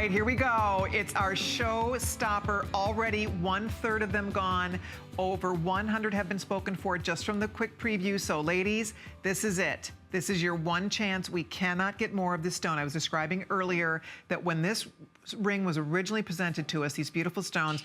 right, here we go. It's our showstopper. Already 1/3 of them gone. Over 100 have been spoken for just from the quick preview. So ladies, this is it. This is your one chance. We cannot get more of this stone. I was describing earlier that when this ring was originally presented to us, these beautiful stones,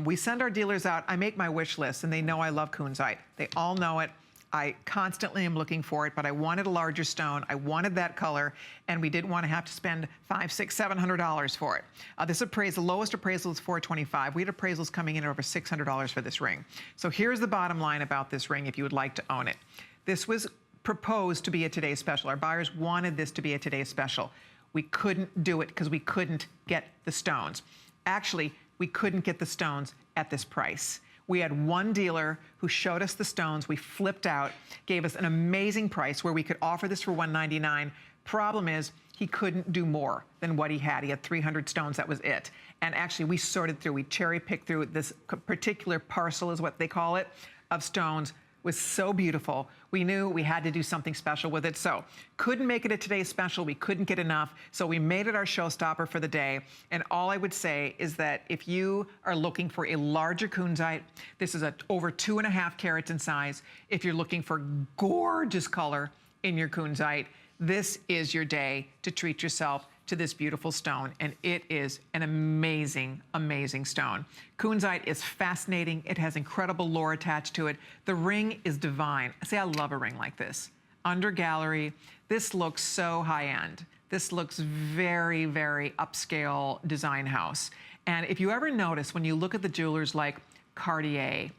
we send our dealers out. I make my wish list, and they know I love Kunzite. They all know it. I constantly am looking for it, but I wanted a larger stone. I wanted that color, and we didn't want to have to spend $500, $600, $700 for it. This appraisal, the lowest appraisal is $425. We had appraisals coming in at over $600 for this ring. So here's the bottom line about this ring if you would like to own it. This was proposed to be a today's special. Our buyers wanted this to be a today's special. We couldn't do it because we couldn't get the stones. Actually, we couldn't get the stones at this price. We had one dealer who showed us the stones. We flipped out, gave us an amazing price where we could offer this for $199. Problem is, he couldn't do more than what he had. He had 300 stones, that was it. And actually, we sorted through, we cherry picked through this particular parcel, is what they call it, of stones. Was so beautiful. We knew we had to do something special with it. So couldn't make it a today's special. We couldn't get enough. So we made it our showstopper for the day. And all I would say is that if you are looking for a larger Kunzite, this is over 2.5 carats in size. If you're looking for gorgeous color in your Kunzite, this is your day to treat yourself to this beautiful stone, and it is an amazing, amazing stone. Kunzite is fascinating. It has incredible lore attached to it. The ring is divine. See, I love a ring like this. Under gallery, this looks so high-end. This looks very, very upscale design house. And if you ever notice, when you look at the jewelers like Cartier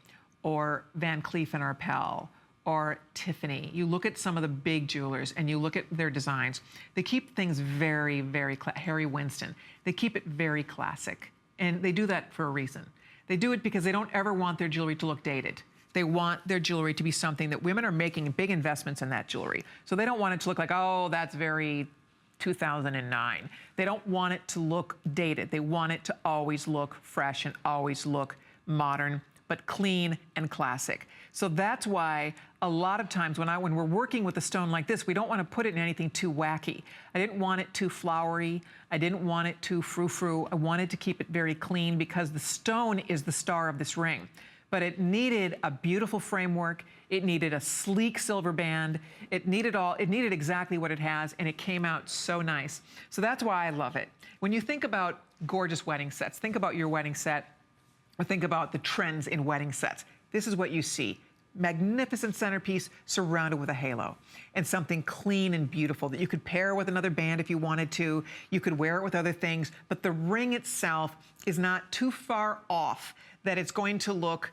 or Van Cleef & Arpels, or Tiffany, you look at some of the big jewelers and you look at their designs, they keep things very, very, Harry Winston, they keep it very classic. And they do that for a reason. They do it because they don't ever want their jewelry to look dated. They want their jewelry to be something that women are making big investments in that jewelry. So they don't want it to look like, oh, that's very 2009. They don't want it to look dated. They want it to always look fresh and always look modern, but clean and classic. So that's why a lot of times when we're working with a stone like this, we don't want to put it in anything too wacky. I didn't want it too flowery. I didn't want it too frou-frou. I wanted to keep it very clean because the stone is the star of this ring. But it needed a beautiful framework. It needed a sleek silver band. It needed exactly what it has, and it came out so nice. So that's why I love it. When you think about gorgeous wedding sets, think about your wedding set, or think about the trends in wedding sets. This is what you see. Magnificent centerpiece surrounded with a halo and something clean and beautiful that you could pair with another band if you wanted to. You could wear it with other things, but the ring itself is not too far off that it's going to look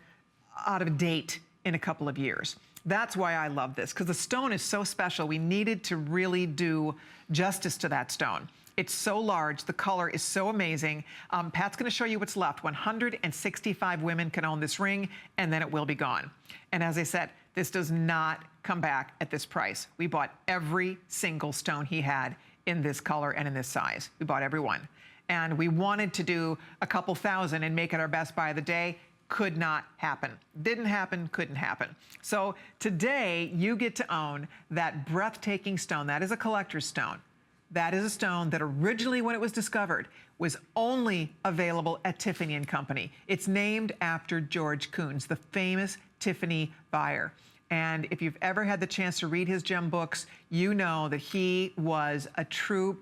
out of date in a couple of years. That's why I love this, because the stone is so special. We needed to really do justice to that stone. It's so large, the color is so amazing. Pat's gonna show you what's left. 165 women can own this ring, and then it will be gone. And as I said, this does not come back at this price. We bought every single stone he had in this color and in this size. We bought every one. And we wanted to do a couple thousand and make it our best buy of the day. Could not happen. Didn't happen, couldn't happen. So today, you get to own that breathtaking stone. That is a collector's stone. That is a stone that originally, when it was discovered, was only available at Tiffany & Company. It's named after George Kunz, the famous Tiffany buyer. And if you've ever had the chance to read his gem books, you know that he was a true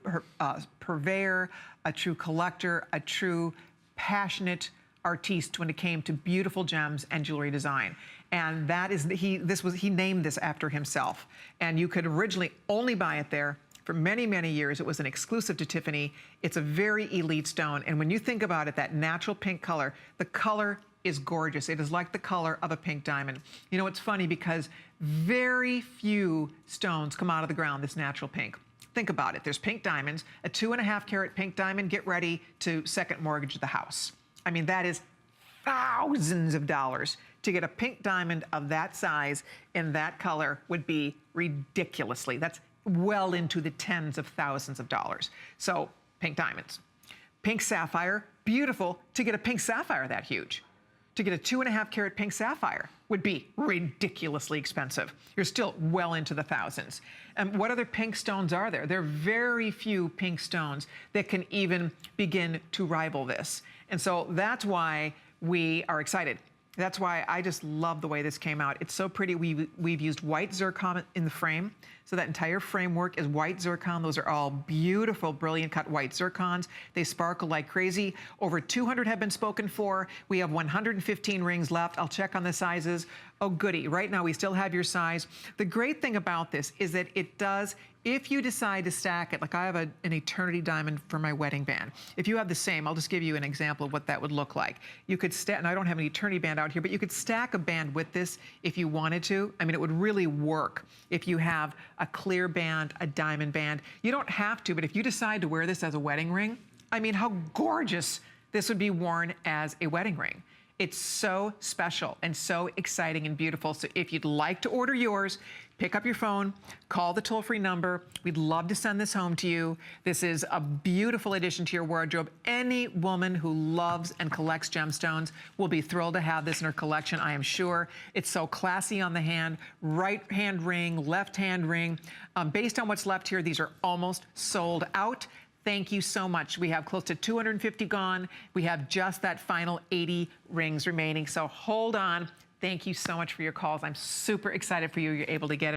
purveyor, a true collector, a true passionate artiste when it came to beautiful gems and jewelry design. And that is, he named this after himself. And you could originally only buy it there. For many, many years, it was an exclusive to Tiffany. It's a very elite stone. And when you think about it, that natural pink color, the color is gorgeous. It is like the color of a pink diamond. You know, it's funny because very few stones come out of the ground this natural pink. Think about it. There's pink diamonds, a 2.5 carat pink diamond. Get ready to second mortgage the house. I mean, that is thousands of dollars. To get a pink diamond of that size in that color would be ridiculously, that's well into the tens of thousands of dollars. So pink diamonds. Pink sapphire, beautiful. To get a pink sapphire that huge. to get a 2.5 carat pink sapphire would be ridiculously expensive. You're still well into the thousands. And what other pink stones are there? There are very few pink stones that can even begin to rival this. And so that's why we are excited. That's why I just love the way this came out. It's so pretty. We've used white zircon in the frame. So that entire framework is white zircon. Those are all beautiful, brilliant cut white zircons. They sparkle like crazy. Over 200 have been spoken for. We have 115 rings left. I'll check on the sizes. Oh, goody. Right now, we still have your size. The great thing about this is that it does, if you decide to stack it, like I have an eternity diamond for my wedding band. If you have the same, I'll just give you an example of what that would look like. You could stack, and I don't have an eternity band out here, but you could stack a band with this if you wanted to. I mean, it would really work if you have a clear band, a diamond band. You don't have to, but if you decide to wear this as a wedding ring, I mean, how gorgeous this would be worn as a wedding ring. It's so special and so exciting and beautiful. So if you'd like to order yours, pick up your phone, call the toll-free number. We'd love to send this home to you. This is a beautiful addition to your wardrobe. Any woman who loves and collects gemstones will be thrilled to have this in her collection, I am sure. It's so classy on the hand, right hand ring, left hand ring. Based on what's left here, these are almost sold out. Thank you so much. We have close to 250 gone. We have just that final 80 rings remaining. So hold on. Thank you so much for your calls. I'm super excited for you. You're able to get it.